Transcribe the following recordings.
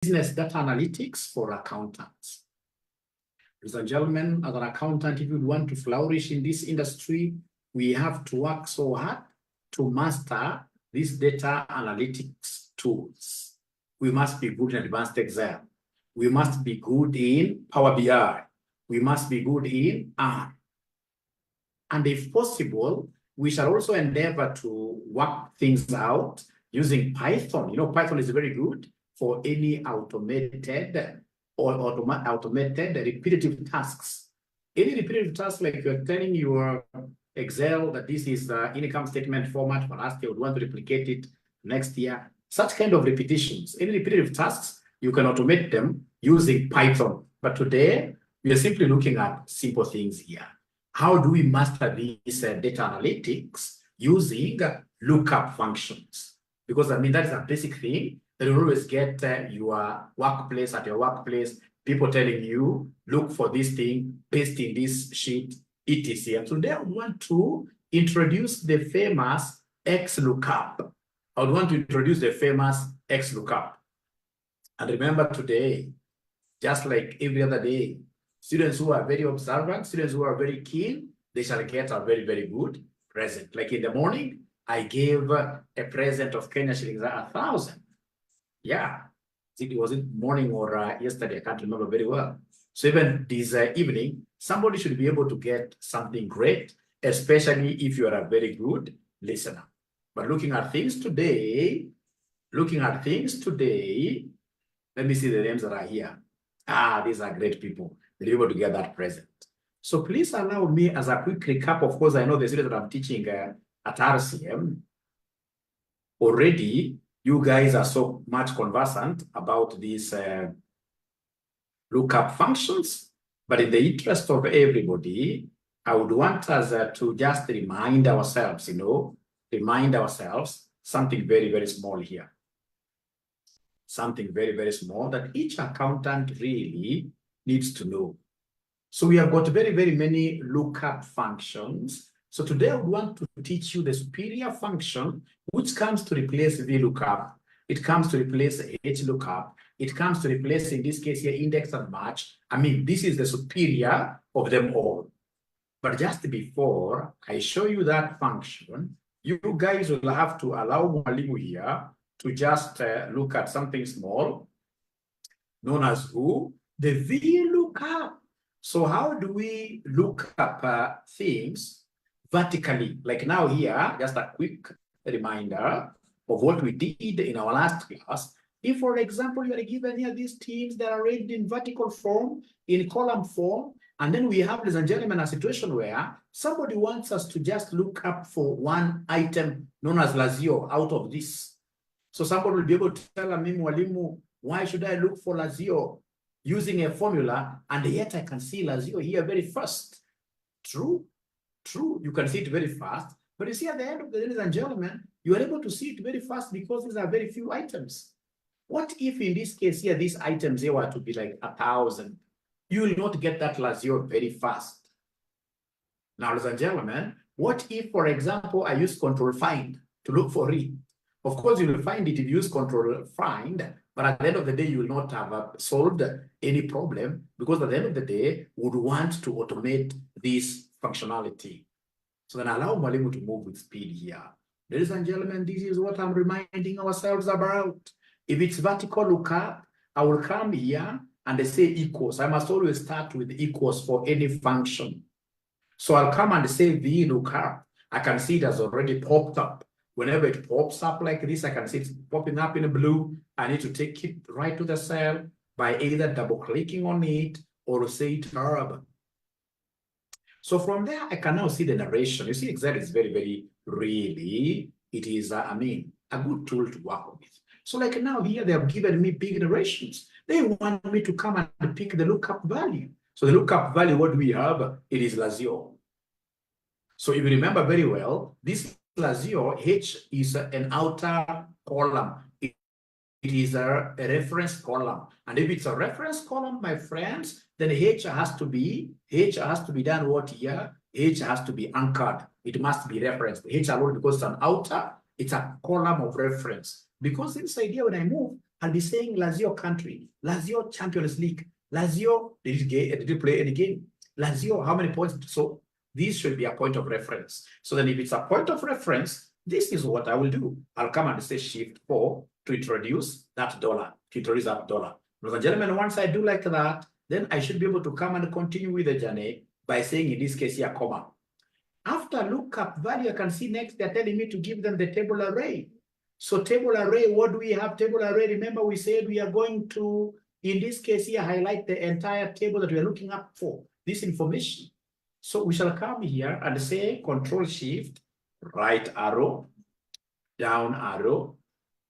business data analytics for accountants. Ladies and gentlemen, as an accountant, if you want to flourish in this industry, we have to work so hard to master these data analytics tools. We must be good in advanced Excel. We must be good in Power BI. We must be good in R. And if possible, we shall also endeavor to work things out using Python. You know, Python is very good for any automated or automated repetitive tasks. Any repetitive task, like you're telling your Excel that this is the income statement format for last year, would want to replicate it next year. Such kind of repetitions, any repetitive tasks, you can automate them using Python. But today, we are simply looking at simple things here. How do we master these data analytics using lookup functions? Because I mean, that is a basic thing that you always get at your workplace, people telling you, look for this thing, paste in this sheet, etc. And today I want to introduce the famous XLOOKUP. I would want to introduce the famous XLOOKUP. And remember today, just like every other day, students who are very observant, students who are very keen, they shall get a very, very good present. Like in the morning, I gave a present of Kenya shillings 1,000. Yeah, it wasn't morning or yesterday, I can't remember very well. So even this evening, somebody should be able to get something great, especially if you are a very good listener. But looking at things today, let me see the names that are here. These are great people. They're able to get that present. So please allow me as a quick recap. Of course, I know the students that I'm teaching at RCM. Already, you guys are so much conversant about these lookup functions. But in the interest of everybody, I would want us to just remind ourselves, something very, very small here. Something very, very small that each accountant really needs to know. So we have got very, very many lookup functions. So today I would want to teach you the superior function, which comes to replace VLOOKUP. It comes to replace HLOOKUP. It comes to replace, in this case here, index and match. I mean, this is the superior of them all. But just before I show you that function, you guys will have to allow Mwalimu here to just look at something small, known as who? The VLOOKUP. So how do we look up things vertically? Like now here, just a quick reminder of what we did in our last class. If, for example, you are given here these teams that are arranged in vertical form, in column form, and then we have, ladies and gentlemen, a situation where somebody wants us to just look up for one item known as Lazio out of this. So somebody will be able to tell me, Mwalimu, why should I look for Lazio using a formula, and yet I can see Lazio here very fast? True, you can see it very fast. But you see, at the end of the day, ladies and gentlemen, you are able to see it very fast because these are very few items. What if in this case here, these items here were to be like 1,000? You will not get that Lazio very fast. Now, ladies and gentlemen, what if, for example, I use control find to look for it? Of course, you will find it if you use control find, but at the end of the day, you will not have solved any problem, because at the end of the day, we would want to automate this functionality. So then allow Mwalimu to move with speed here. Ladies and gentlemen, this is what I'm reminding ourselves about. If it's vertical lookup, I will come here and I say equals. I must always start with equals for any function. So I'll come and say VLOOKUP. I can see it has already popped up. Whenever it pops up like this, I can see it's popping up in blue. I need to take it right to the cell by either double-clicking on it or say tab. So from there, I can now see the narration. You see, Excel is very, very really, it is, a good tool to work with. So like now here, they have given me big narrations. They want me to come and pick the lookup value. So the lookup value, what do we have? It is Lazio. So if you remember very well, this Lazio, H is an outer column. It is a reference column. And if it's a reference column, my friends, then H has to be done what here? H has to be anchored. It must be referenced. H alone, because it's an outer, it's a column of reference. Because inside here, when I move, I'll be saying Lazio country, Lazio Champions League, Lazio, did you play any game? Lazio, how many points? So this should be a point of reference. So then if it's a point of reference, this is what I will do. I'll come and say shift 4 to introduce that dollar, Ladies and gentlemen, once I do like that, then I should be able to come and continue with the journey by saying, in this case here, comma. After lookup value, I can see next, they're telling me to give them the table array. So table array, what do we have? Table array, remember we said we are going to, in this case here, highlight the entire table that we are looking up for, this information. So we shall come here and say Control Shift, right arrow, down arrow.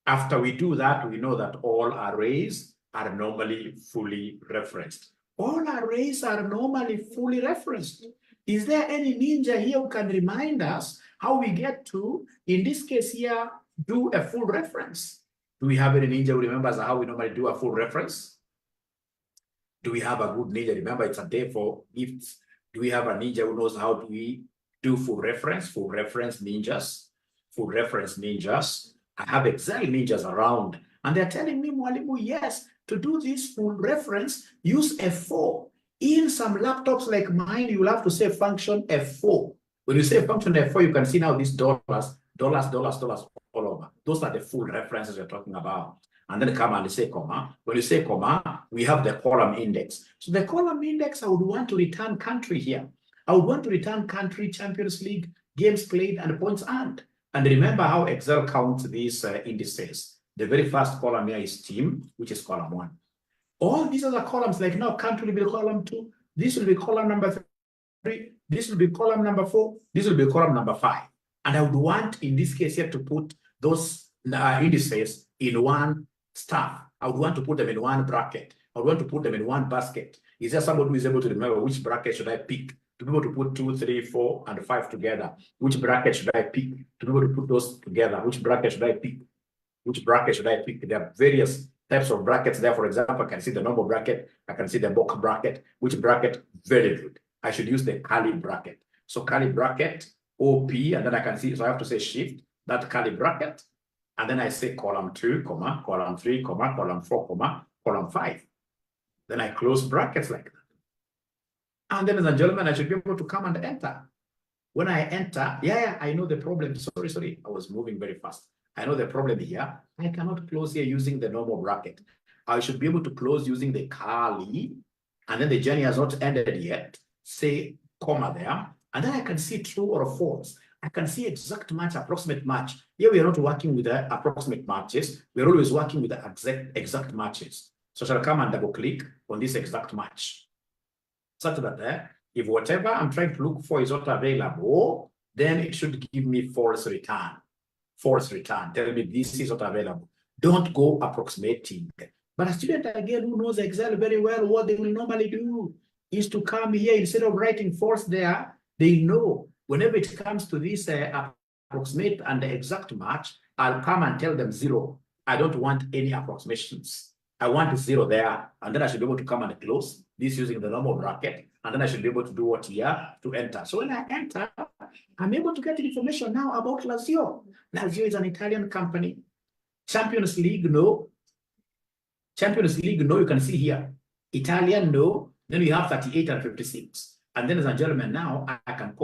After we do that, we know that all arrays are normally fully referenced. All arrays are normally fully referenced. Is there any ninja here who can remind us how we get to, in this case here, do a full reference? Do we have any ninja who remembers how we normally do a full reference? Do we have a good ninja? Remember, it's a day for gifts. Do we have a ninja who knows how do we do full reference? Full reference ninjas. Full reference ninjas. I have Excel ninjas around, and they're telling me, Mwalimu, yes, to do this full reference, use F4. In some laptops like mine, you will have to say function F4. When you say function F4, you can see now these dollars all over. Those are the full references we're talking about. And then come and say comma. When you say comma, we have the column index. So the column index, I would want to return country here. I would want to return country, Champions League, games played, and points earned. And remember how Excel counts these indices. The very first column here is team, which is column 1. All these other columns, like now country will be column 2, this will be column number 3, this will be column number 4, this will be column number 5. And I would want, in this case here, to put those indices in one stuff. I would want to put them in one bracket. I would want to put them in one basket. Is there somebody who is able to remember which bracket should I pick to be able to put 2, 3, 4, and 5 together? Which bracket should I pick to be able to put those together? Which bracket should I pick? Which bracket should I pick? There are various types of brackets there. For example, I can see the normal bracket. I can see the box bracket. Which bracket? Very good. I should use the curly bracket. So curly bracket, OP, and then I can see, so I have to say shift, that curly bracket, and then I say column 2, comma, column 3, comma, column 4, comma, column 5. Then I close brackets like that. And then, ladies and gentlemen, I should be able to come and enter. When I enter, I know the problem. Sorry, I was moving very fast. I know the problem here. I cannot close here using the normal bracket. I should be able to close using the curly, and then the journey has not ended yet. Say comma there, and then I can see true or false. I can see exact match, approximate match. Here we are not working with the approximate matches. We're always working with the exact matches. So I shall come and double click on this exact match, such that if whatever I'm trying to look for is not available, then it should give me false return. False return. Tell me this is not available. Don't go approximating. But a student, again, who knows Excel very well, what they will normally do is to come here, instead of writing false there, they know whenever it comes to this approximate and the exact match, I'll come and tell them 0. I don't want any approximations. I want 0 there, and then I should be able to come and close this using the normal bracket, and then I should be able to do what here to enter. So when I enter, I'm able to get information now about Lazio. Lazio is an Italian company. Champions League, no. Champions League, no, you can see here. Italian, no. Then we have 38 and 56. And then, ladies and gentlemen, now I can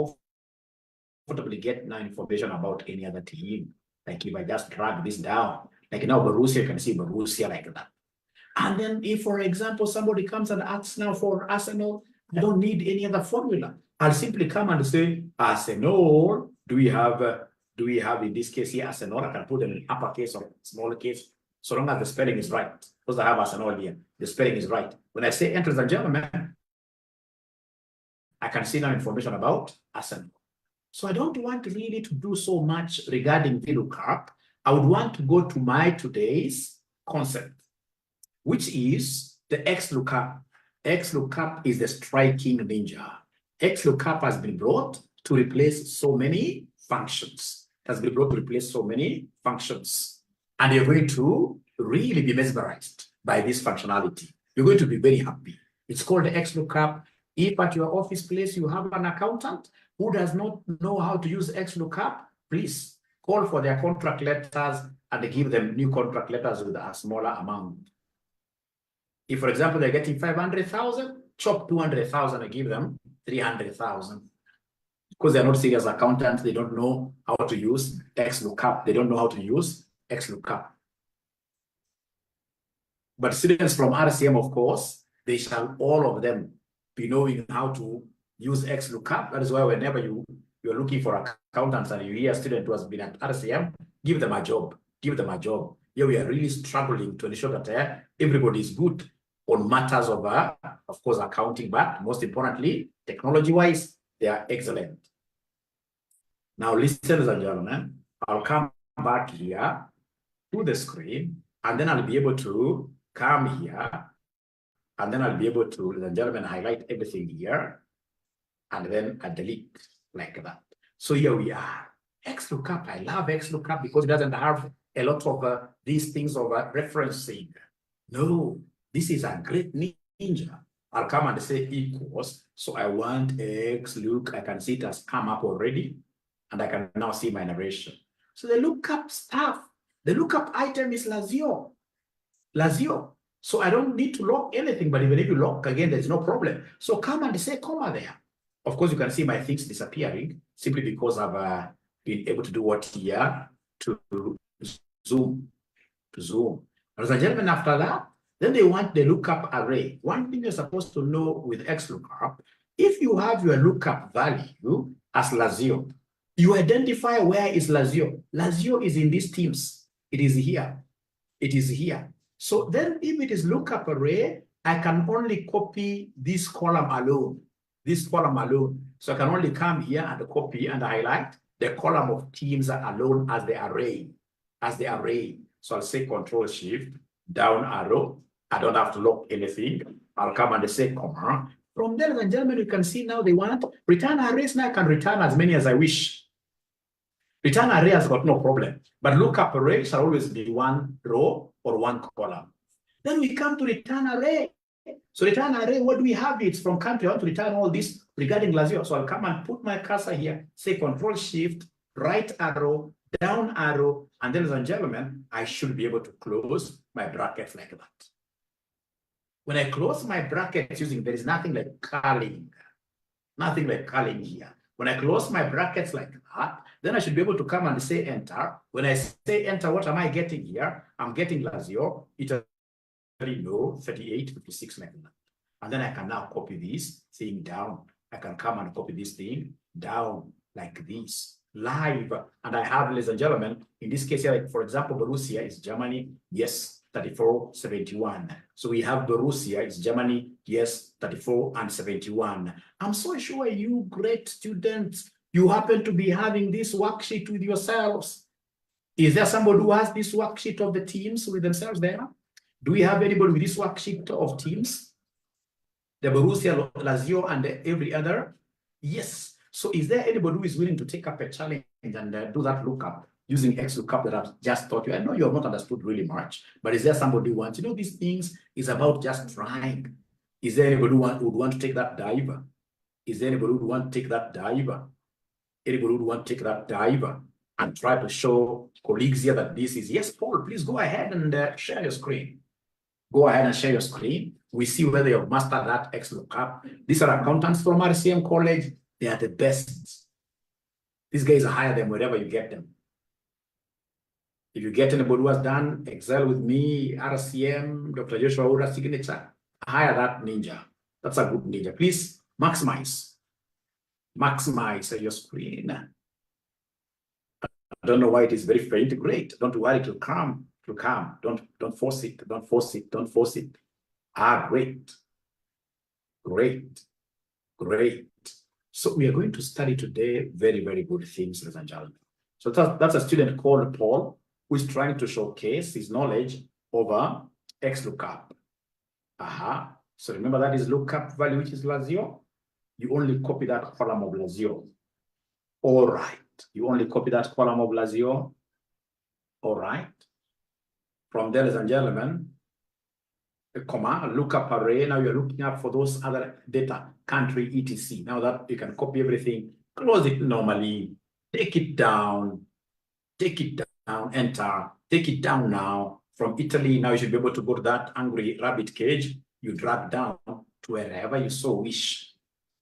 comfortably get now information about any other team. Like if I just drag this down, like now Borussia, you can see Borussia like that. And then if, for example, somebody comes and asks now for Arsenal, I don't need any other formula. I'll simply come and say, Arsenal, do we have in this case here, Arsenal? I can put them in uppercase or small case, so long as the spelling is right. Because I have Arsenal here, the spelling is right. When I say enter, ladies and gentlemen, I can see now information about Arsenal. So I don't want really to do so much regarding VLOOKUP. I would want to go to my today's concept, which is the XLOOKUP. XLOOKUP is the striking ninja. XLOOKUP has been brought to replace so many functions. It has been brought to replace so many functions. And you're going to really be mesmerized by this functionality. You're going to be very happy. It's called the XLOOKUP. If at your office place you have an accountant who does not know how to use XLOOKUP, please call for their contract letters and give them new contract letters with a smaller amount. If, for example, they're getting 500,000, chop 200,000 and give them 300,000. Because they're not serious accountants, they don't know how to use XLOOKUP. They don't know how to use XLOOKUP. But students from RCM, of course, they shall all of them be knowing how to use XLOOKUP. That is why whenever you're looking for accountants and you hear a student who has been at RCM, give them a job. Give them a job. Here we are really struggling to ensure that everybody is good on matters of course, accounting, but most importantly, technology-wise, they are excellent. Now, ladies and gentlemen, I'll come back here to the screen, and then I'll be able to come here, and then I'll be able to, ladies and gentlemen, highlight everything here, and then I delete like that. So here we are. XLOOKUP, I love XLOOKUP because it doesn't have a lot of these things of referencing. No, this is a great ninja. I'll come and say equals. So I want XLOOK. I can see it has come up already, and I can now see my narration. So the lookup stuff, the lookup item is Lazio. Lazio. So I don't need to lock anything, but even if you lock again, there's no problem. So come and say comma there. Of course, you can see my things disappearing simply because I've been able to do what here to zoom. Ladies and gentlemen, after that, then they want the lookup array. One thing you're supposed to know with XLOOKUP, if you have your lookup value as Lazio, you identify where is Lazio. Lazio is in these teams. It is here. It is here. So then if it is lookup array, I can only copy this column alone. This column alone. So I can only come here and copy and highlight the column of teams alone as the array. As the array. So I'll say Control Shift, down arrow. I don't have to lock anything. I'll come and say comma. From there, ladies and gentlemen, you can see now they want return arrays. Now I can return as many as I wish. Return array has got no problem. But lookup array shall always be one row or one column. Then we come to return array. So return array, what do we have? It's from country. I want to return all this regarding Lazio. So I'll come and put my cursor here, say Control Shift, right arrow, down arrow, and then, ladies and gentlemen, I should be able to close my brackets like that. When I close my brackets using, there is nothing like curling. Nothing like curling here. When I close my brackets like that, then I should be able to come and say enter. When I say enter, what am I getting here? I'm getting Lazio. It already know 38, 56 like that. And then I can now copy this thing down. I can come and copy this thing down like this, live. And I have, ladies and gentlemen, in this case here, like for example, Borussia is Germany. Yes, 34-71. So we have Borussia, it's Germany, yes, 34 and 71. I'm so sure you great students, you happen to be having this worksheet with yourselves. Is there somebody who has this worksheet of the teams with themselves there? Do we have anybody with this worksheet of teams? The Borussia, Lazio, and every other? Yes. So is there anybody who is willing to take up a challenge and do that lookup using XLOOKUP that I've just taught you? I know you have not understood really much, but is there somebody who wants, these things is about just trying. Is there anybody who would want to take that dive? Is there anybody who would want to take that dive? Anybody who would want to take that dive and try to show colleagues here that this is, yes, Paul, please go ahead and share your screen. Go ahead and share your screen. We see whether you've mastered that XLOOKUP. These are accountants from RCM College. They are the best. These guys are higher than wherever you get them. If you get anybody who has done Excel with me, RCM, Dr. Joshua Ura signature, hire that ninja. That's a good ninja. Please maximize your screen. I don't know why it is very faint. Great. Don't worry, it will come. It will come. Don't force it. Don't force it. Don't force it. Ah, great. Great. Great. So we are going to study today very, very good things, ladies and gentlemen. So that's a student called Paul, who is trying to showcase his knowledge over XLOOKUP. So remember that is lookup value, which is Lazio. You only copy that column of Lazio. All right. You only copy that column of Lazio. All right. From there, ladies and gentlemen, a comma, a lookup array. Now you're looking up for those other data, country, etc. Now that you can copy everything, close it normally, take it down. take it down, enter, take it down now. From Italy, now you should be able to go to that angry rabbit cage. You drag down to wherever you so wish,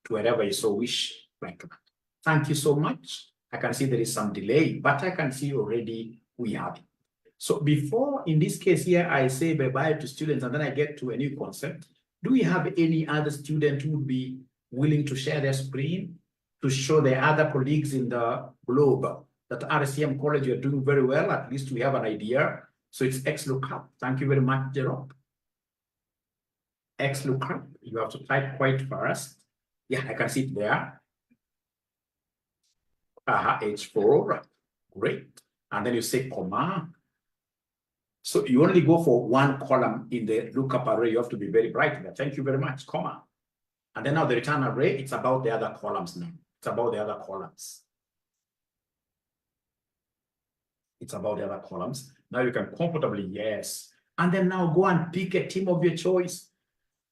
to wherever you so wish, like that. Thank you so much. I can see there is some delay, but I can see already we have it. So before, in this case here, I say bye-bye to students and then I get to a new concept. Do we have any other student who would be willing to share their screen to show their other colleagues in the globe that RCM College, you're doing very well? At least we have an idea. So it's XLOOKUP. Thank you very much, Jerome. XLOOKUP, you have to type quite fast. Yeah, I can see it there. H4, great. And then you say comma. So you only go for one column in the lookup array. You have to be very bright there. Thank you very much, comma. And then now the return array, it's about the other columns now. It's about the other columns. It's about the other columns. Now you can comfortably, yes. And then now go and pick a team of your choice.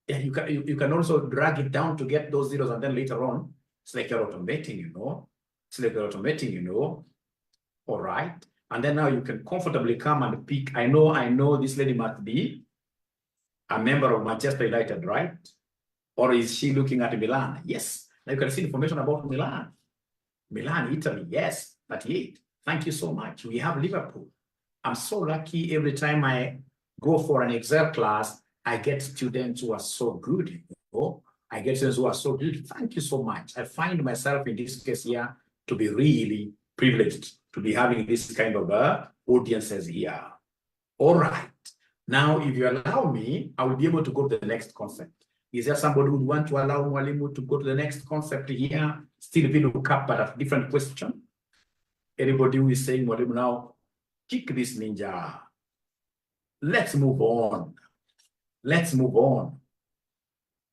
And you can also drag it down to get those zeros. And then later on, it's like you're automating, you know. It's like you're automating, you know. All right. And then now you can comfortably come and pick. I know this lady must be a member of Manchester United, right? Or is she looking at Milan? Yes. Now you can see information about Milan. Milan, Italy, yes, 38. Thank you so much. We have Liverpool. I'm so lucky every time I go for an Excel class, I get students who are so good. You know? I get students who are so good. Thank you so much. I find myself in this case here to be really privileged to be having this kind of audiences here. All right. Now, if you allow me, I will be able to go to the next concept. Is there somebody who would want to allow Mwalimu to go to the next concept here? Still VLOOKUP, but a different question. Anybody who is saying, Mwalimu, now, kick this ninja. Let's move on. Let's move on.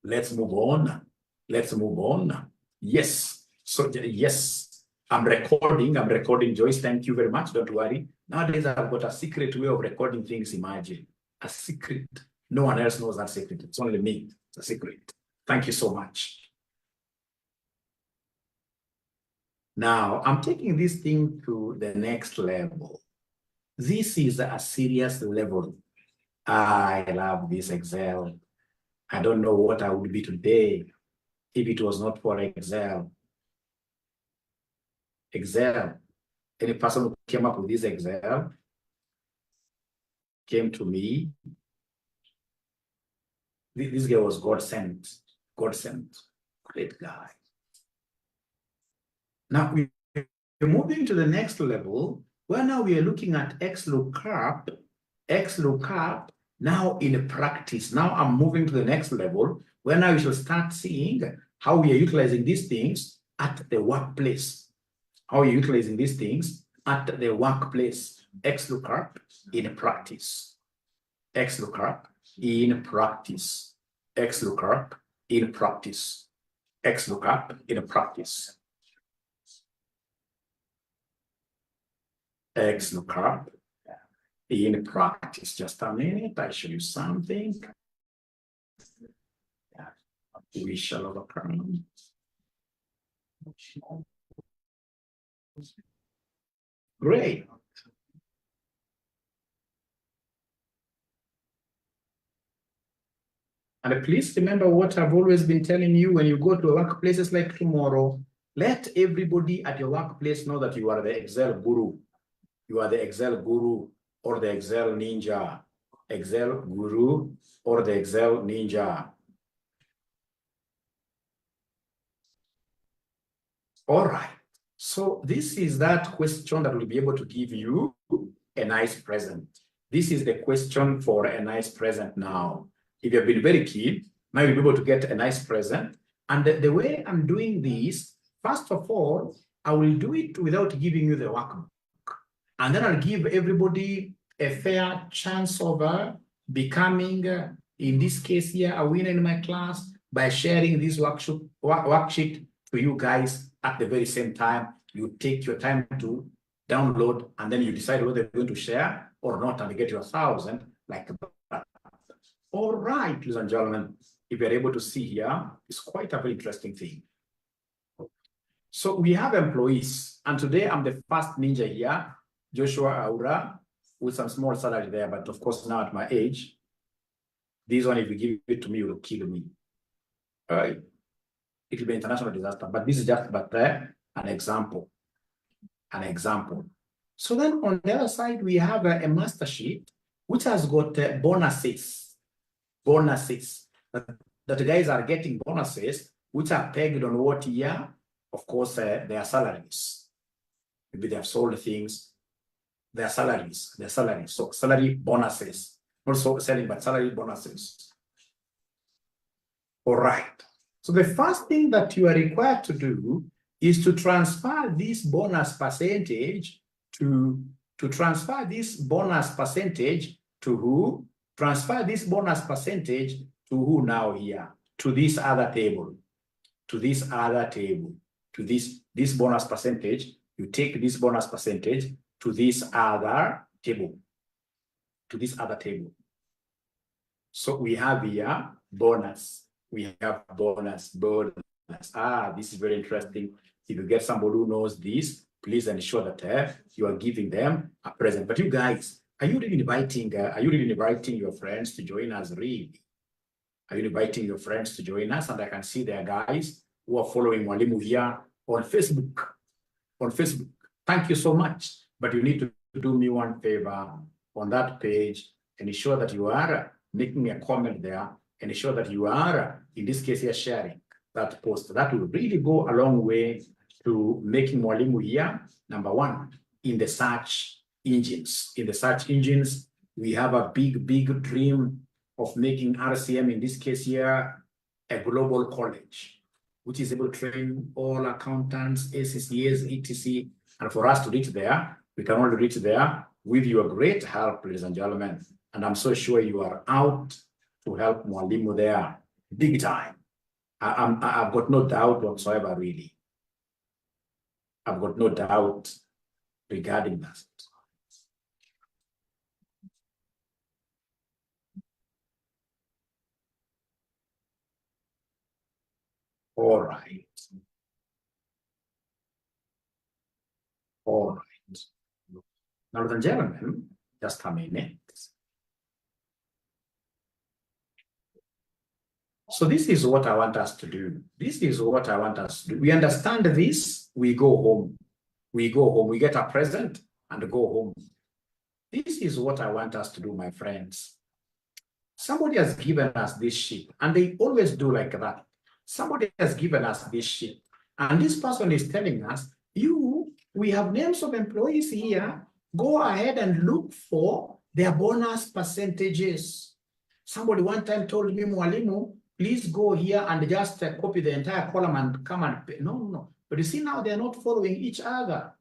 Let's move on. Let's move on. Yes. So, yes. I'm recording, Joyce. Thank you very much. Don't worry. Nowadays, I've got a secret way of recording things. Imagine a secret. No one else knows that secret. It's only me. It's a secret. Thank you so much. Now, I'm taking this thing to the next level. This is a serious level. I love this Excel. I don't know what I would be today if it was not for Excel. Excel. Any person who came up with this Excel came to me. This guy was God sent. God sent. Great guy. Now we're moving to the next level where now we are looking at XLOOKUP. XLOOKUP now in practice. Now I'm moving to the next level where now you shall start seeing how we are utilizing these things at the workplace. How are you utilizing these things at the workplace? XLOOKUP in practice. XLOOKUP in practice. XLOOKUP in practice. XLOOKUP in practice. XLOOKUP in practice. Just a minute, I show you something. We shall overcome. Great. And please remember what I've always been telling you when you go to workplaces like tomorrow, let everybody at your workplace know that you are the Excel guru. You are the Excel guru or the Excel ninja. Excel guru or the Excel ninja. All right. So this is that question that will be able to give you a nice present. This is the question for a nice present now. If you've been very keen, now you'll be able to get a nice present. And the way I'm doing this, first of all, I will do it without giving you the workbook. And then I'll give everybody a fair chance of becoming, in this case here, a winner in my class by sharing this worksheet to you guys at the very same time. You take your time to download, and then you decide whether you're going to share or not, and you get your 1,000 like that. All right, ladies and gentlemen, if you're able to see here, it's quite a very interesting thing. So we have employees, and today I'm the first ninja here Joshua Aura with some small salary there, but of course now at my age, this one, if you give it to me, it will kill me. It will be international disaster, but this is just an example. An example. So then on the other side, we have a master sheet, which has got bonuses. Bonuses. That guys are getting bonuses, which are pegged on what year? Of course, their salaries. Maybe they have sold things, their salaries. So salary bonuses. Also selling, but salary bonuses. All right. So the first thing that you are required to do is to transfer this bonus percentage to transfer this bonus percentage to who? Transfer this bonus percentage to who now here? To this other table. To this other table. To this bonus percentage. You take this bonus percentage to this other table. To this other table. So we have here bonus. We have bonus. This is very interesting. If you get somebody who knows this, please ensure that you are giving them a present. But you guys, are you really inviting your friends to join us? Really? Are you inviting your friends to join us? And I can see there are guys who are following Mwalimu here on Facebook. On Facebook. Thank you so much. But you need to do me one favor on that page and ensure that you are making a comment there and ensure that you are, in this case here, sharing that post. That will really go a long way to making Mwalimu here, number one, in the search engines. In the search engines, we have a big dream of making RCM, in this case here, a global college, which is able to train all accountants, ACCAs, etc. And for us to reach there, we can only reach there with your great help, ladies and gentlemen. And I'm so sure you are out to help Mwalimu there, big time. I've got no doubt whatsoever, really. I've got no doubt regarding that. All right. All right. Now, ladies and gentlemen, just a minute. So this is what I want us to do. This is what I want us to do. We understand this, we go home. We go home, we get a present and go home. This is what I want us to do, my friends. Somebody has given us this sheet, and they always do like that. Somebody has given us this sheet, and this person is telling us, we have names of employees here, go ahead and look for their bonus percentages. Somebody one time told me, Mwalimu, please go here and just copy the entire column and come and pay. No. But you see now they're not following each other.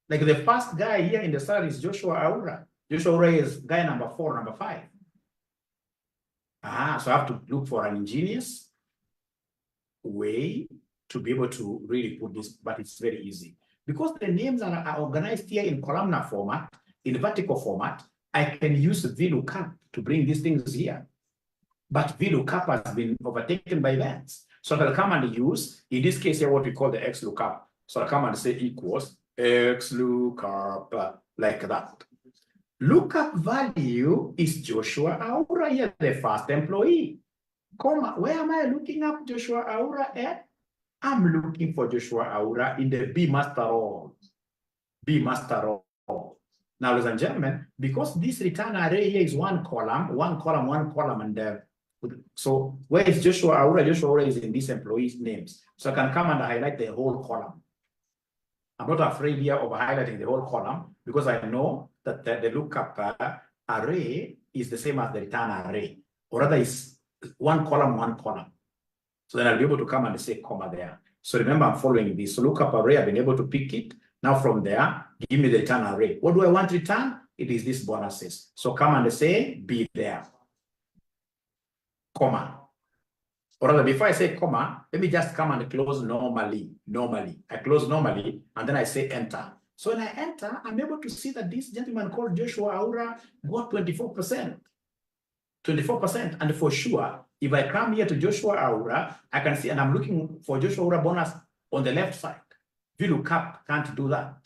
Like the first guy here in the salary is Joshua Aura. Joshua Aura is guy number 4, number 5. So I have to look for an ingenious way to be able to really put this, but it's very easy. Because the names are organized here in columnar format, in vertical format, I can use VLOOKUP to bring these things here. But VLOOKUP has been overtaken by events. So I'll come and use, in this case here, what we call the XLOOKUP. So I'll come and say equals XLOOKUP, like that. Lookup value is Joshua Aura here, the first employee. Comma, where am I looking up Joshua Aura at? I'm looking for Joshua Aura in the B master role. B master role. Now, ladies and gentlemen, because this return array here is one column, and so where is Joshua Aura? Joshua Aura is in these employees' names. So I can come and highlight the whole column. I'm not afraid here of highlighting the whole column because I know that the lookup array is the same as the return array, or rather is one column. So then I'll be able to come and say comma there. So remember, I'm following this. So lookup array, I've been able to pick it. Now from there, give me the return array. What do I want to return? It is this bonuses. So come and say B there. Comma. Or rather, before I say comma, let me just come and close normally. I close normally, and then I say enter. So when I enter, I'm able to see that this gentleman called Joshua Aura got 24%. 24%. And for sure, if I come here to Joshua Aura, I can see, and I'm looking for Joshua Aura bonus on the left side. VLOOKUP can't do that.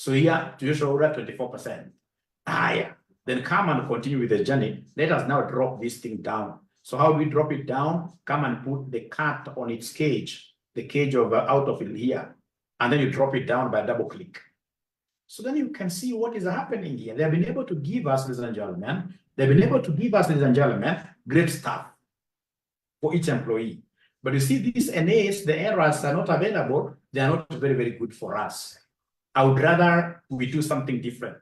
So here, to usual order, 24%. Yeah. Then come and continue with the journey. Let us now drop this thing down. So how do we drop it down? Come and put the cat on its cage, the cage of out of it here. And then you drop it down by double click. So then you can see what is happening here. They've been able to give us, ladies and gentlemen, great stuff for each employee. But you see, these NAs, the errors are not available. They are not very, very good for us. I would rather we do something different.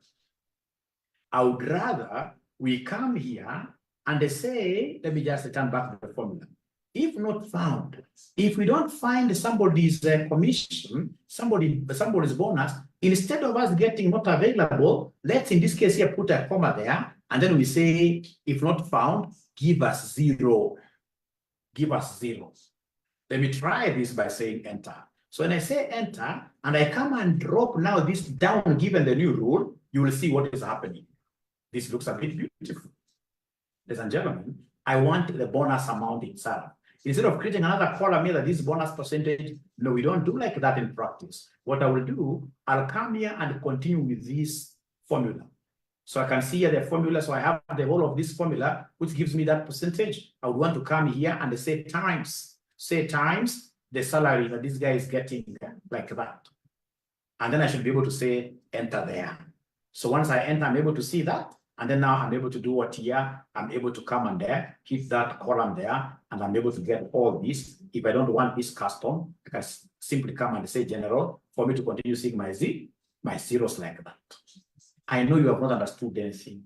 I would rather we come here and they say, let me just return back to the formula. If not found, if we don't find somebody's commission, somebody's bonus, instead of us getting not available, let's in this case here put a comma there, and then we say, if not found, give us 0. Give us 0. Let me try this by saying enter. So when I say enter, and I come and drop now this down, given the new rule, you will see what is happening. This looks a bit beautiful. Ladies and gentlemen, I want the bonus amount itself. Instead of creating another column here that this bonus percentage, no, we don't do like that in practice. What I will do, I'll come here and continue with this formula. So I can see here the formula. So I have the whole of this formula, which gives me that percentage. I would want to come here and say times the salary that this guy is getting, like that. And then I should be able to say enter there. So once I enter, I'm able to see that. And then now I'm able to do what here? I'm able to come and there, hit that column there, and I'm able to get all this. If I don't want this custom, I can simply come and say general for me to continue seeing my zeros like that. I know you have not understood anything.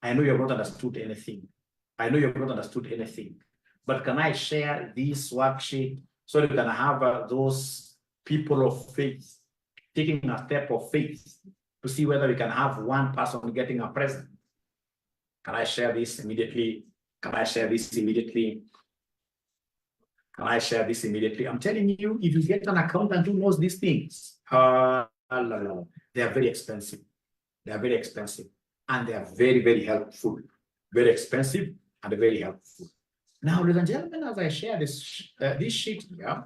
I know you have not understood anything. I know you have not understood anything. But can I share this worksheet so you can have those people of faith taking a step of faith to see whether we can have one person getting a present? Can I share this immediately? Can I share this immediately? Can I share this immediately? I'm telling you, if you get an accountant who knows these things, they are very expensive. They are very expensive. And they are very, very helpful. Very expensive and very helpful. Now, ladies and gentlemen, as I share this, this sheet here,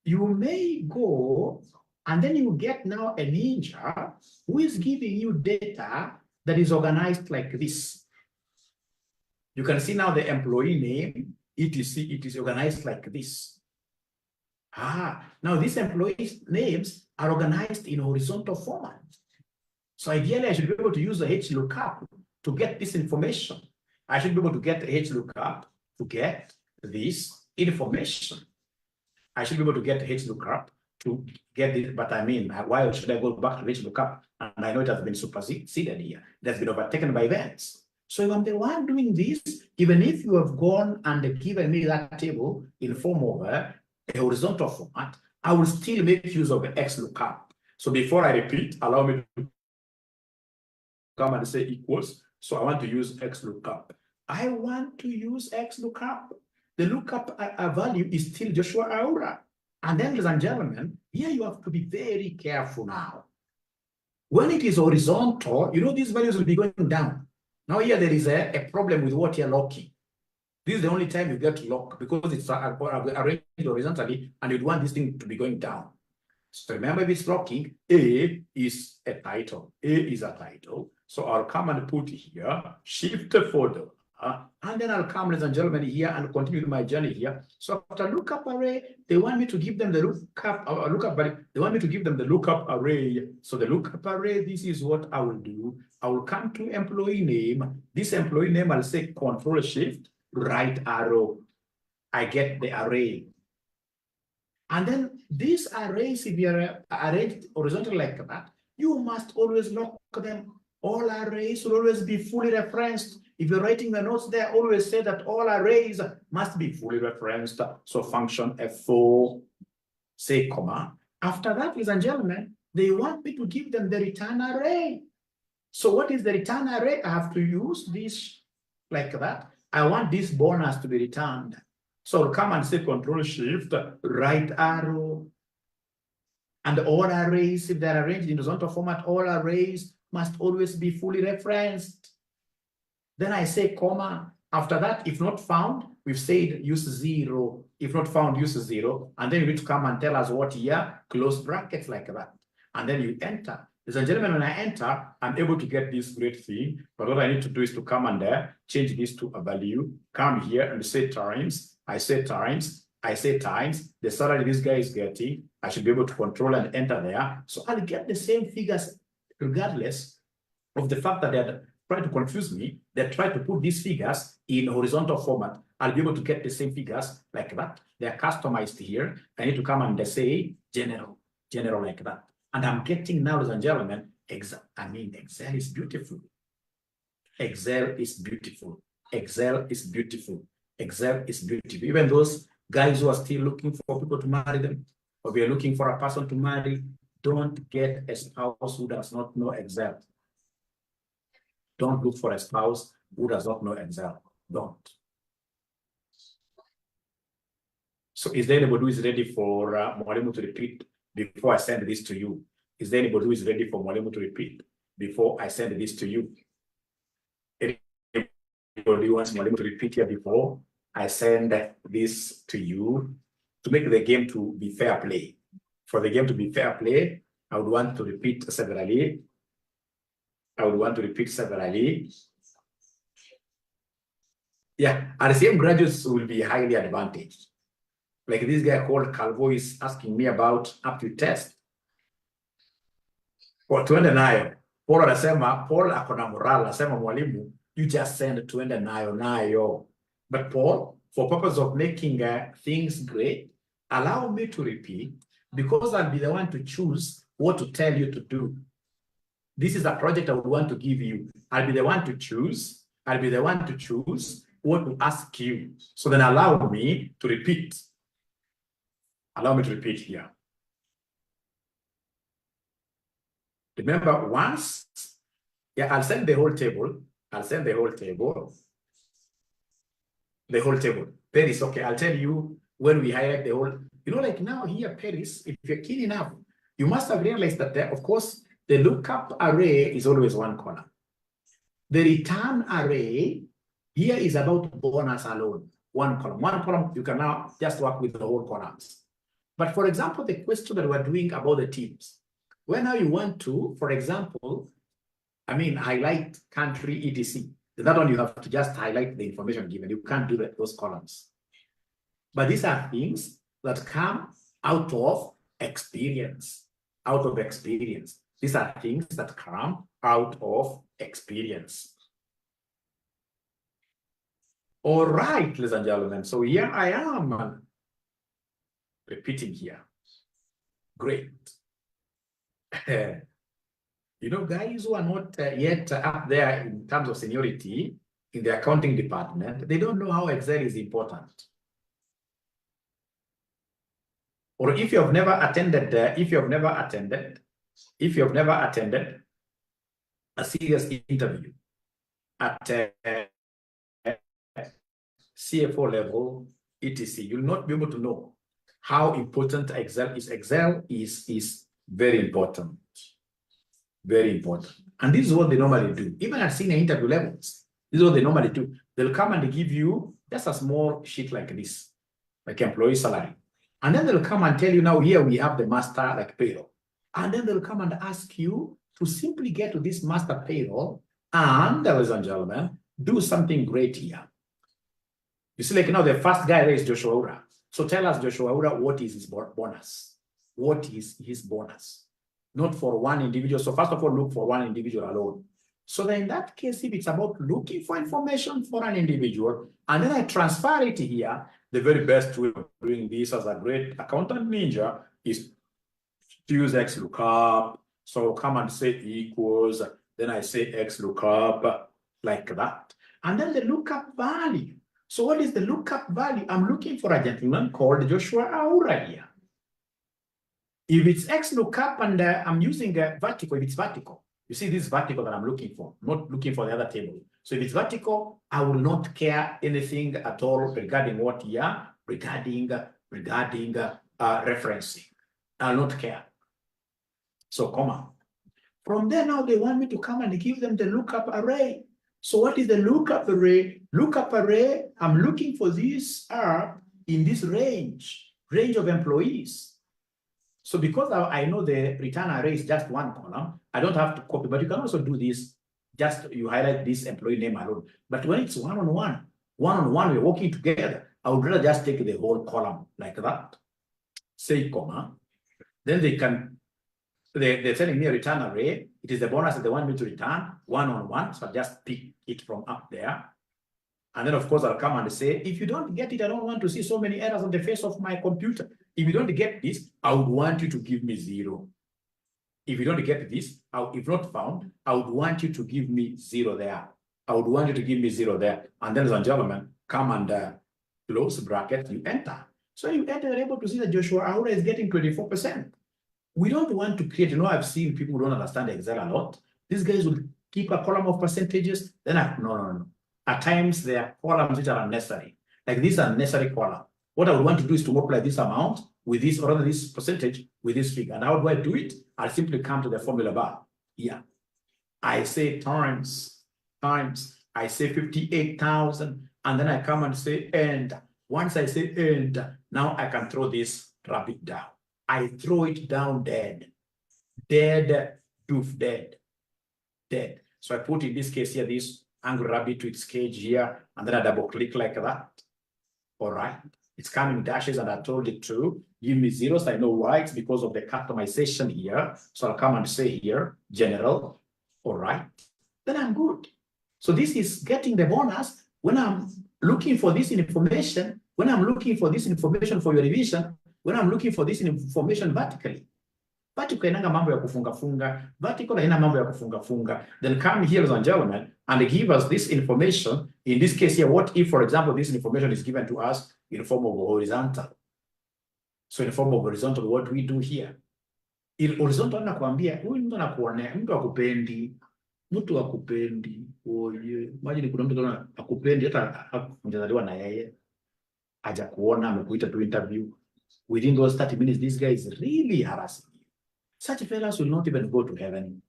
you may go and then you get now a ninja who is giving you data that is organized like this. You can see now the employee name, etc. It is organized like this. Now these employees' names are organized in horizontal format. So ideally, I should be able to use the HLOOKUP to get this information. I should be able to get the HLOOKUP to get this information. I should be able to get the HLOOKUP to get this, but I mean, why should I go back to HLOOKUP? And I know it has been superseded here. It has been overtaken by events. So if I'm the one doing this, even if you have gone and given me that table in form of a horizontal format, I will still make use of the XLOOKUP. So before I repeat, allow me to come and say equals. So I want to use XLOOKUP. I want to use XLOOKUP. The lookup value is still Joshua Aura. And then, ladies and gentlemen, here you have to be very careful now. When it is horizontal, you know these values will be going down. Now here there is a problem with what you're locking. This is the only time you get to lock because it's arranged horizontally and you'd want this thing to be going down. So remember, if it's locking, A is a title. A is a title. So I'll come and put here, shift folder. And then I'll come, ladies and gentlemen, here and continue my journey here. So after lookup array, they want me to give them the they want me to give them the lookup array. So the lookup array, this is what I will do. I will come to employee name. This employee name, I'll say Control Shift, right arrow. I get the array. And then these arrays, if you're arranged horizontally like that, you must always lock them. All arrays will always be fully referenced. If you're writing the notes there, always say that all arrays must be fully referenced. So function F4, say comma. After that, ladies and gentlemen, they want me to give them the return array. So what is the return array? I have to use this like that. I want this bonus to be returned. So I'll come and say Control Shift, right arrow. And all arrays, if they're arranged in horizontal format, all arrays must always be fully referenced. Then I say comma. After that, if not found, we've said use 0. If not found, use 0. And then you need to come and tell us what here, close brackets like that. And then you enter. Ladies and gentlemen, when I enter, I'm able to get this great thing. But what I need to do is to come and change this to a value, come here and say times. I say times. I say times. The salary this guy is getting, I should be able to control and enter there. So I'll get the same figures regardless of the fact that they're trying to confuse me. They try to put these figures in horizontal format. I'll be able to get the same figures like that. They're customized here. I need to come and say general like that. And I'm getting now, ladies and gentlemen, Excel is beautiful. Excel is beautiful. Excel is beautiful. Excel is beautiful. Even those guys who are still looking for people to marry them, or we are looking for a person to marry, don't get a spouse who does not know Excel. Don't look for a spouse who does not know Excel. Don't. So is there anybody who is ready for Mwalimu to repeat before I send this to you? Is there anybody who is ready for Mwalimu to repeat before I send this to you? Anybody who wants Mwalimu to repeat here before I send this to you, to make the game to be fair play? For the game to be fair play, I would want to repeat severally. Yeah, RCM graduates will be highly advantaged. Like this guy called Calvo is asking me about aptitude test. Kwa tuende nayo. Paul anasema, Paul akona moral, anasema mwalimu, you just send tuende nayo. But Paul, for purpose of making things great, allow me to repeat, because I'll be the one to choose what to tell you to do. This is a project I would want to give you. I'll be the one to choose. I'll be the one to choose what to ask you. So then allow me to repeat. Allow me to repeat here. Remember, once, yeah, I'll send the whole table. The whole table. Paris, okay, I'll tell you when we highlight the whole, like now here, Paris, if you're keen enough, you must have realized that there, of course, the lookup array is always one column. The return array here is about bonus alone, one column. One column, you can now just work with the whole columns. But for example, the question that we're doing about the teams, when now you want to, for example, highlight country, etc. That one you have to just highlight the information given. You can't do those columns. But these are things that come out of experience. These are things that come out of experience. All right, ladies and gentlemen. So here I am repeating here. Great. Guys who are not yet up there in terms of seniority in the accounting department, they don't know how Excel is important. Or if you have never attended, a serious interview at CFO level, etc., you'll not be able to know how important Excel is. Excel is very important. Very important. And this is what they normally do. Even at senior interview levels, this is what they normally do. They'll come and give you just a small sheet like this, like employee salary. And then they'll come and tell you, now here we have the master like payroll. And then they'll come and ask you to simply get to this master payroll and, ladies and gentlemen, do something great here. You see, like now the first guy there is Joshua Ura. So tell us, Joshua Ura, what is his bonus? What is his bonus? Not for one individual. So first of all, look for one individual alone. So then in that case, if it's about looking for information for an individual, and then I transfer it here, the very best way of doing this as a great accountant ninja is to use XLOOKUP. So come and say equals, then I say XLOOKUP like that. And then the lookup value. So what is the lookup value? I'm looking for a gentleman called Joshua Aura here. If it's XLOOKUP and I'm using a vertical, if it's vertical, you see this vertical that I'm looking for, not looking for the other table. So if it's vertical, I will not care anything at all regarding what here, regarding referencing. I'll not care. So comma. From there now they want me to come and give them the lookup array. So what is the lookup array? Lookup array, I'm looking for this in this range of employees. So because I know the return array is just one column, I don't have to copy, but you can also do this. Just you highlight this employee name alone. But when it's one-on-one, we're working together, I would rather just take the whole column like that, say comma, then they're telling me a return array. It is the bonus that they want me to return one-on-one. So I just pick it from up there. And then of course I'll come and say, if you don't get it, I don't want to see so many errors on the face of my computer. If you don't get this, I would want you to give me 0. If you don't get this, if not found, I would want you to give me 0 there. I would want you to give me 0 there. And then, ladies and gentlemen, come and close bracket, you enter. So you enter, you're able to see that Joshua Aura is getting 24%. We don't want to create, I've seen people who don't understand Excel a lot. These guys will keep a column of percentages. Then, no. At times, there are columns which are unnecessary. Like this unnecessary column. What I would want to do is to multiply this amount with this, or rather this percentage with this figure. And how do I do it? I'll simply come to the formula bar here. I say times, I say 58,000, and then I come and say end. Once I say end, now I can throw this rabbit down. I throw it down dead, doof, dead. So I put in this case here, this angry rabbit to its cage here, and then I double click like that. All right. It's coming dashes, and I told it to give me zeros. I know why. It's because of the customization here. So I'll come and say here, general. All right. Then I'm good. So this is getting the bonus. When I'm looking for this information, for your revision, when I'm looking for this information vertically, haina mambo ya kufunga, vertical haina mambo ya kufunga, then come here, ladies and gentlemen, and give us this information. In this case here, what if, for example, this information is given to us in the form of horizontal? So in the form of horizontal, what do we do here? In horizontal, nakwambia, huyu mtu anakuonea, mtu akupendi, oye, imagine kuna mtu akupendi, hata mjazaliwa na yeye, aja kuona, amekuita to interview. Within those 30 minutes, this guy is really harassing you. Such fellows will not even go to heaven.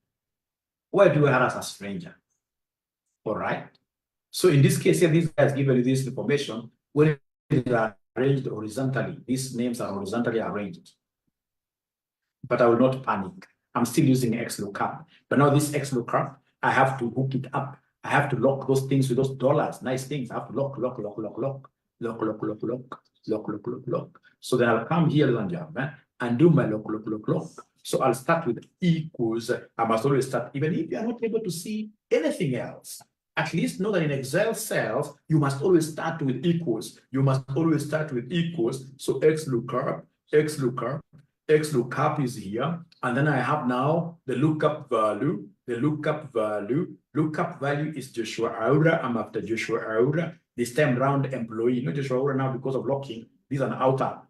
Why do you harass a stranger? All right. So in this case here, this guy has given you this information. When it is arranged horizontally, these names are horizontally arranged. But I will not panic. I'm still using XLOOKUP. But now this XLOOKUP, I have to hook it up. I have to lock those things with those dollars, nice things. I have to lock. So then I'll come here, ladies and gentlemen, and do my lock. So I'll start with equals. I must always start, even if you are not able to see anything else. At least know that in Excel cells, you must always start with equals. So XLOOKUP is here. And then I have now the lookup value. Lookup value is Joshua Aura. I'm after Joshua Aura. This time round employee, not Joshua Aura now because of locking. These are an outer,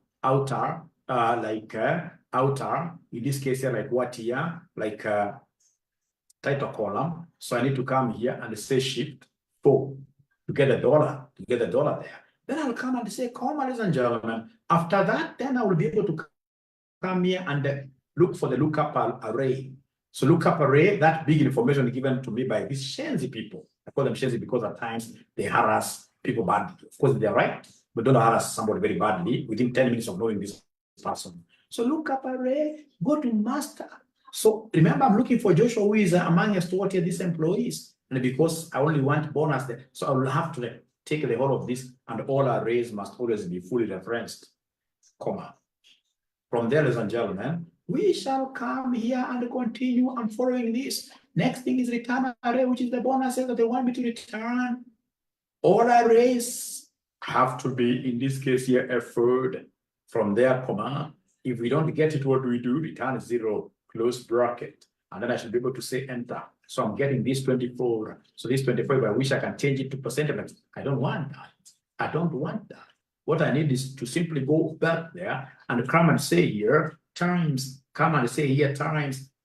in this case here, like what here, like title column. So I need to come here and say shift 4 to get the dollar, there. Then I'll come and say, ladies and gentlemen. After that, then I will be able to come here and look for the lookup array. So lookup array, that big information given to me by these shenzi people. I call them shenzi because at times they harass people badly. Of course, they're right, but don't harass somebody very badly within 10 minutes of knowing this person. So lookup array, go to master. So remember, I'm looking for Joshua, who is among us to what these employees. And because I only want bonus there, so I will have to take the whole of this, and all arrays must always be fully referenced, comma. From there, ladies and gentlemen, we shall come here and continue on following this. Next thing is return array, which is the bonuses that they want me to return. All arrays have to be, in this case here, effort. From there, comma. If we don't get it, what do we do? Return 0, close bracket. And then I should be able to say enter. So I'm getting this 24. So this 24, I wish I can change it to percentage. I don't want that. What I need is to simply go back there and come and say here, times, times.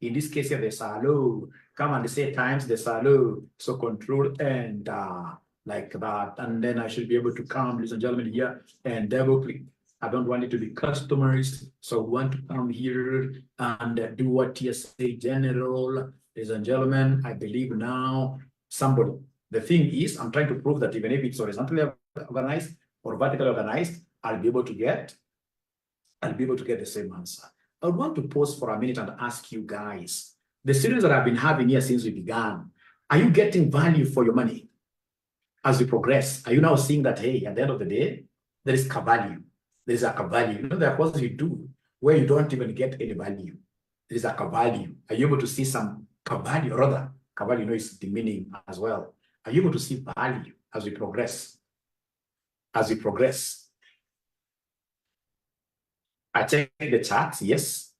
In this case here, the salary. Come and say times the salary. So control enter, like that. And then I should be able to come, ladies and gentlemen, here and double click. I don't want it to be customized. So I want to come here and do what you say, general. Ladies and gentlemen, I believe now somebody. The thing is, I'm trying to prove that even if it's horizontally organized or vertically organized, I'll be able to get the same answer. I would want to pause for a minute and ask you guys, the students that I've been having here since we began, are you getting value for your money as we progress? Are you now seeing that, hey, at the end of the day, there is value. There is a value. You know, there are courses you do where you don't even get any value. There is a value. Are you able to see some value? Or rather, value, you know, is the meaning as well. Are you able to see value as we progress? As we progress. I check the charts, yes.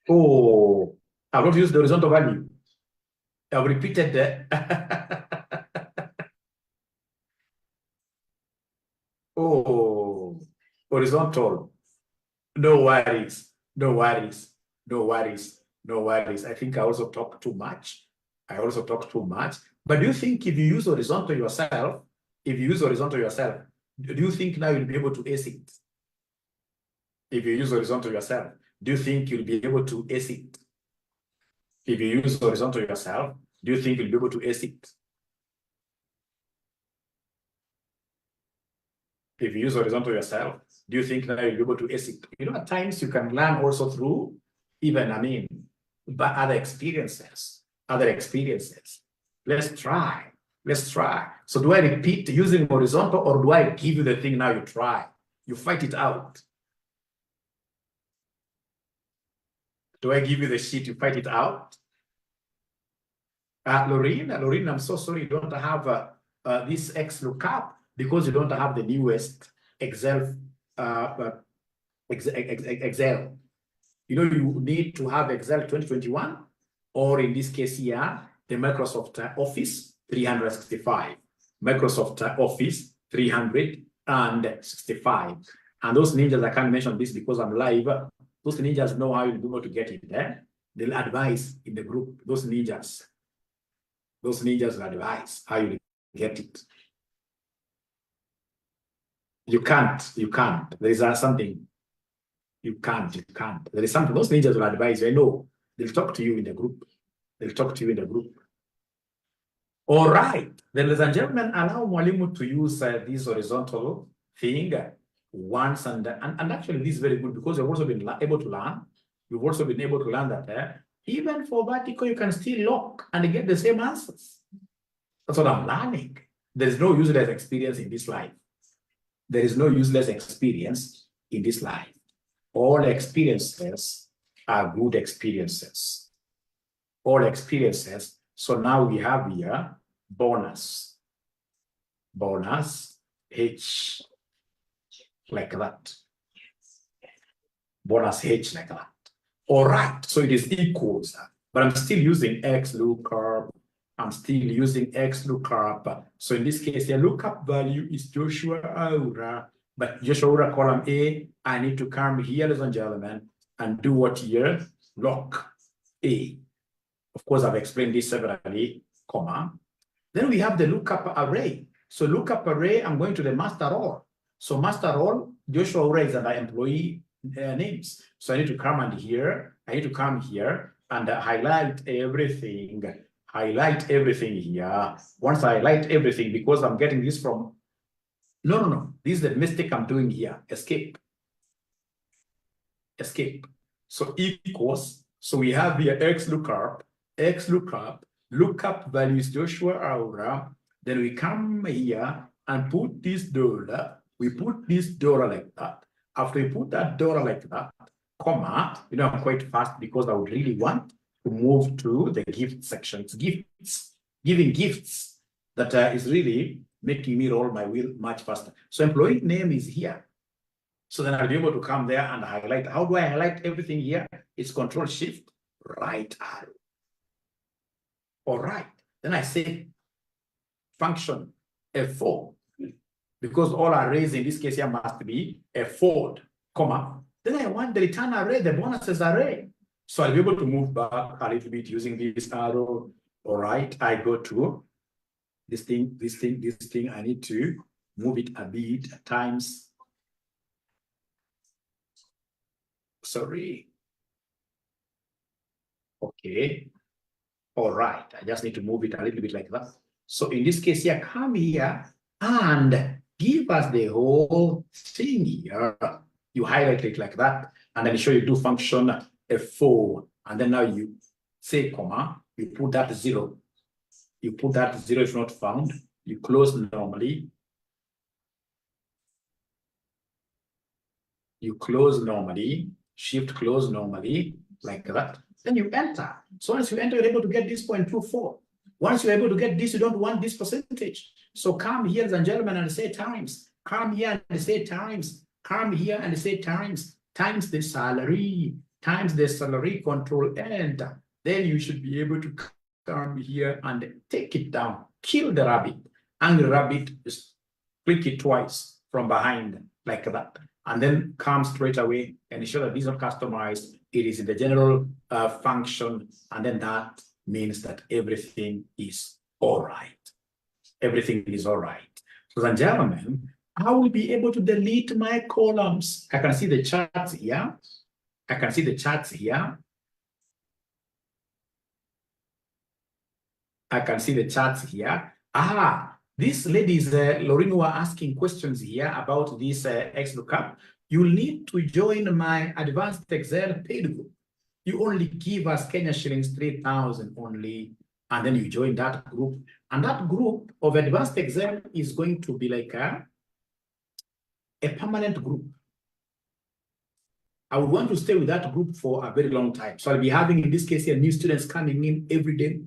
Oh, I've not used the horizontal value. I've repeated that. Oh, horizontal. No worries. No worries. No worries. No worries. I think I also talk too much. But do you think if you use horizontal yourself, do you think now you'll be able to ace it? If you use horizontal yourself, do you think you'll be able to ace it? If you use horizontal yourself, do you think you'll be able to ace it? If you use horizontal yourself, do you think now you'll be able to ace it? You know, at times you can learn also through even, but other experiences. Let's try. So do I repeat using horizontal, or do I give you the thing now you try? You fight it out. Do I give you the sheet, you fight it out? Lorraine, I'm so sorry you don't have this X lookup because you don't have the newest Excel. Excel. You know, you need to have Excel 2021, or in this case here, the Microsoft Office 365. Microsoft Office 365. And those ninjas, I can't mention this because I'm live. Those ninjas know how you'll be able to get it there. They'll advise in the group. Those ninjas will advise how you get it. You can't. There is something. You can't. There is something. Those ninjas will advise you. I know. They'll talk to you in the group. All right. Then, ladies and gentlemen, allow Mwalimu to use this horizontal thing once. And actually, this is very good because you've also been able to learn. You've also been able to learn that even for vertical, you can still lock and get the same answers. That's what I'm learning. There is no useless experience in this life. All experiences are good experiences. So now we have here bonus H like that. All right, so it is equals, but I'm still using X lookup. So in this case, the lookup value is Joshua Aura, but Joshua Aura column A, I need to come here, ladies and gentlemen, and do what here? Lock A. Of course, I've explained this severally, comma. Then we have the lookup array. So lookup array, I'm going to the master role. So master role, Joshua Aura is under employee names. So I need to come here and highlight everything. Here. Once I highlight everything, because I'm getting this from, no. This is the mistake I'm doing here. Escape. So equals, so we have here X lookup, lookup values Joshua Aura. Then we come here and put this dollar. We put this dollar like that. After we put that dollar like that, comma, I'm quite fast because I would really want to move to the gift section. It's giving gifts that is really making me roll my wheel much faster. So employee name is here. So then I'll be able to come there and highlight. How do I highlight everything here? It's Control Shift right arrow. All right. Then I say function F4, because all arrays in this case here must be F4, comma. Then I want the return array, the bonuses array. So I'll be able to move back a little bit using this arrow. All right, I go to this thing. I need to move it a bit times. Sorry. Okay. All right, I just need to move it a little bit like that. So in this case here, come here and give us the whole thing here. You highlight it like that, and then show you do function F4, and then now you say comma, you put that 0. You put that 0 if not found, you close normally. You close normally, shift close normally, like that. Then you enter. So once you enter, you're able to get this 0.24. Once you're able to get this, you don't want this percentage. So come here, ladies and gentlemen, and say times. Come here and say times. Come here and say times. Times the salary. Times the salary, control enter. Then you should be able to come here and take it down. Kill the rabbit. Angry rabbit, just click it twice from behind, like that. And then come straight away and ensure that this is not customized. It is in the general function. And then that means that everything is all right. Everything is all right. So, ladies and gentlemen, I will be able to delete my columns. I can see the charts here. I can see the charts here. I can see the charts here. These ladies, Lorraine, were asking questions here about this XLOOKUP. You'll need to join my advanced Excel paid group. You only give us Kenya shillings 3,000 only, and then you join that group. And that group of advanced Excel is going to be like a permanent group. I would want to stay with that group for a very long time. So I'll be having, in this case here, new students coming in every day.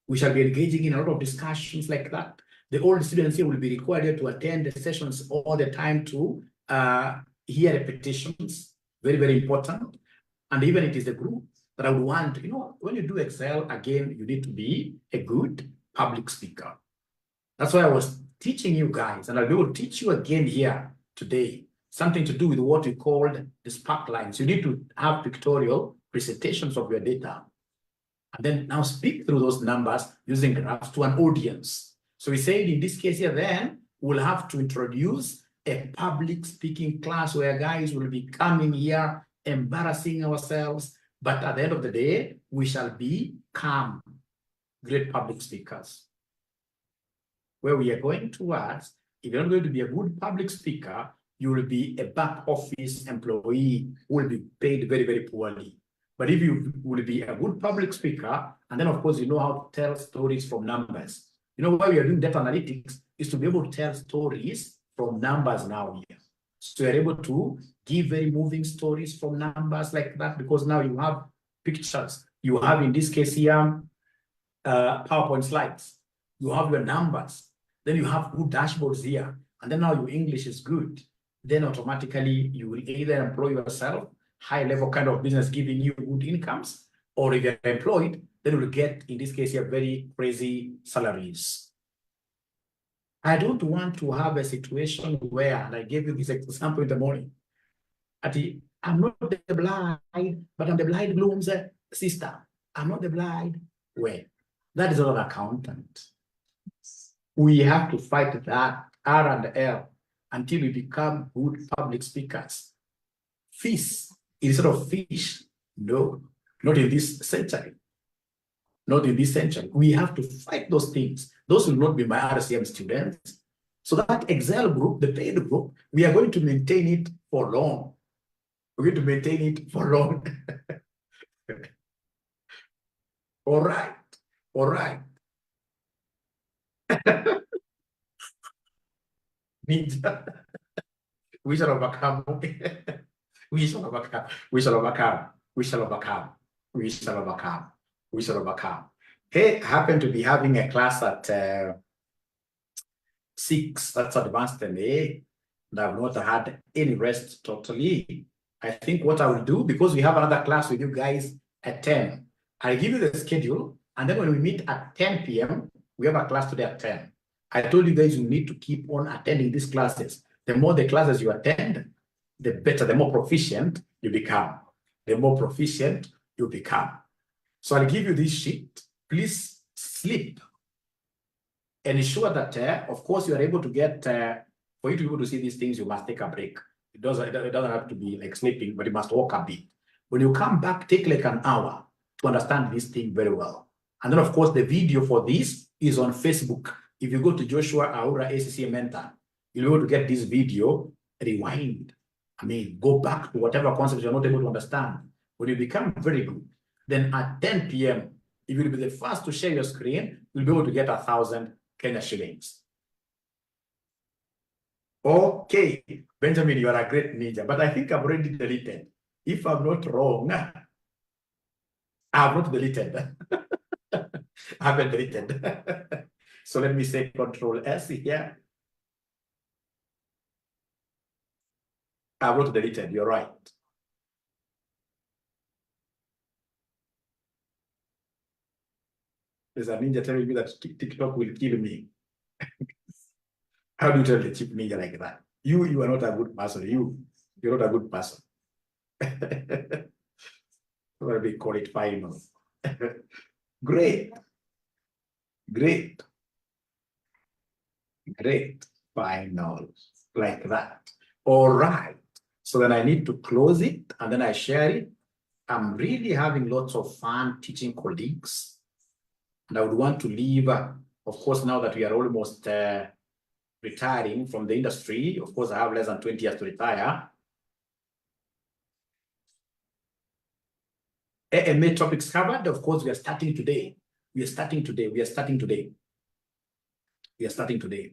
We shall be engaging in a lot of discussions like that. The old students here will be required to attend the sessions all the time to hear repetitions. Very, very important. And even it is a group that I would want, when you do Excel, again, you need to be a good public speaker. That's why I was teaching you guys, and I'll be able to teach you again here today, something to do with what we called the spark lines. You need to have pictorial presentations of your data. And then now speak through those numbers using graphs to an audience. So we said in this case here, then we'll have to introduce a public speaking class where guys will be coming here, embarrassing ourselves. But at the end of the day, we shall become great public speakers. Where we are going towards, if you're not going to be a good public speaker, you will be a back office employee who will be paid very, very poorly. But if you will be a good public speaker, and then of course you know how to tell stories from numbers. Why we are doing data analytics is to be able to tell stories from numbers now here. So you're able to give very moving stories from numbers like that, because now you have pictures. You have, in this case here, PowerPoint slides. You have your numbers. Then you have good dashboards here. And then now your English is good. Then automatically you will either employ yourself, high level kind of business giving you good incomes, or if you're employed, then you'll get, in this case here, very crazy salaries. I don't want to have a situation where, and I gave you this example in the morning, I'm not the blind, but I'm the blind Bloom's sister. I'm not the blind. Well, that is not an accountant. We have to fight that R and L until we become good public speakers. Fish instead of fish. No, not in this century. Not in this century. We have to fight those things. Those will not be my RCM students. So that Excel group, the paid group, we are going to maintain it for long. We're going to maintain it for long. All right. All right. We shall overcome. We shall overcome. We shall overcome. We shall overcome. We shall overcome. We shall overcome. Hey, I happen to be having a class at 6. That's advanced MA, and I've not had any rest totally. I think what I will do, because we have another class with you guys at 10, I'll give you the schedule, and then when we meet at 10 p.m., we have a class today at 10. I told you guys you need to keep on attending these classes. The more the classes you attend, the better, the more proficient you become. The more proficient you become. So I'll give you this sheet. Please sleep and ensure that, of course, you are able to get, for you to be able to see these things, you must take a break. It doesn't have to be like sleeping, but you must walk a bit. When you come back, take like an hour to understand this thing very well. And then, of course, the video for this is on Facebook. If you go to Joshua Aura ACCA Mentor, You'll be able to get this video, rewind. I mean, go back to whatever concept you're not able to understand. When you become very good, then at 10 p.m., if you'll be the first to share your screen, you'll be able to get 1,000 Kenya shillings. Okay, Benjamin, you are a great ninja, but I think I've already deleted. If I'm not wrong, I've not deleted. I haven't deleted. So let me say Control S here. I've not deleted, you're right. There's a ninja telling me that TikTok will kill me. How do you tell the cheap ninja like that? You are not a good person. You're not a good person. What we call it final. Great. Great. Great. Final. Like that. All right. So then I need to close it and then I share it. I'm really having lots of fun teaching colleagues. And I would want to leave, of course, now that we are almost retiring from the industry. Of course, I have less than 20 years to retire. AMA topics covered. Of course, we are starting today. We are starting today. We are starting today. We are starting today.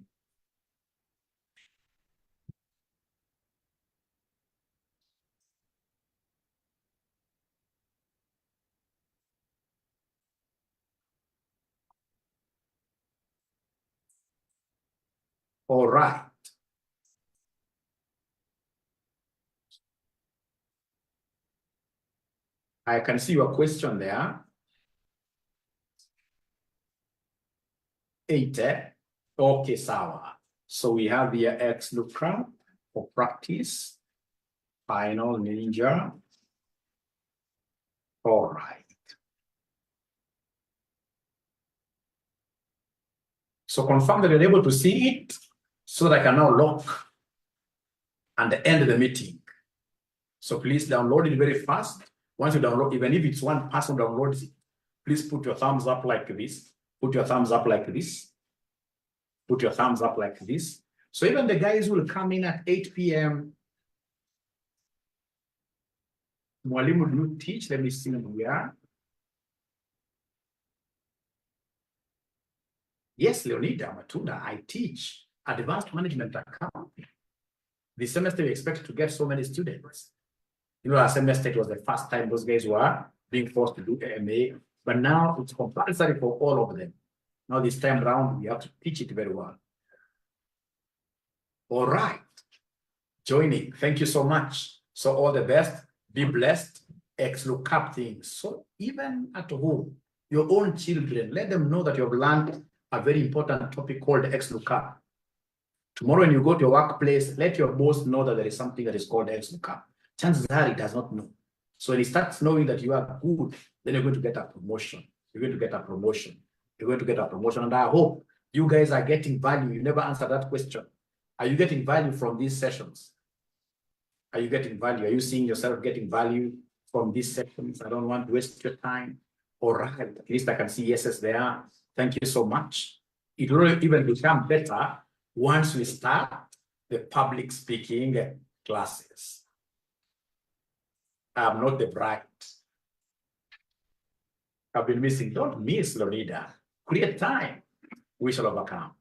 All right. I can see your question there. 8. Okay, sawa. So we have here X lookup for practice. Final ninja. All right. So confirm that you're able to see it so that I can now lock and end the meeting. So please download it very fast. Once you download, even if it's one person downloads it, please put your thumbs up like this. Put your thumbs up like this. Put your thumbs up like this. So even the guys will come in at 8 p.m. Mwalimu, do you teach? Let me see where we are. Yes, Leonida Matunda, I teach advanced management accounting. This semester we expect to get so many students. You know, last semester it was the first time those guys were being forced to do AMA, but now it's compulsory for all of them. Now this time around, we have to teach it very well. All right. Joining. Thank you so much. So all the best. Be blessed. Lookup things. So even at home, your own children, let them know that you have learned a very important topic called lookup. Tomorrow when you go to your workplace, let your boss know that there is something that is called lookup. Chances are he does not know. So when he starts knowing that you are good, then you're going to get a promotion. You're going to get a promotion. You're going to get a promotion. And I hope you guys are getting value. You never answered that question. Are you getting value from these sessions? Are you getting value? Are you seeing yourself getting value from these sessions? I don't want to waste your time. All right, at least I can see yeses there. Thank you so much. It will even become better once we start the public speaking classes. I'm not the bright. I've been missing. Don't miss, Leonida. Create time. We shall overcome.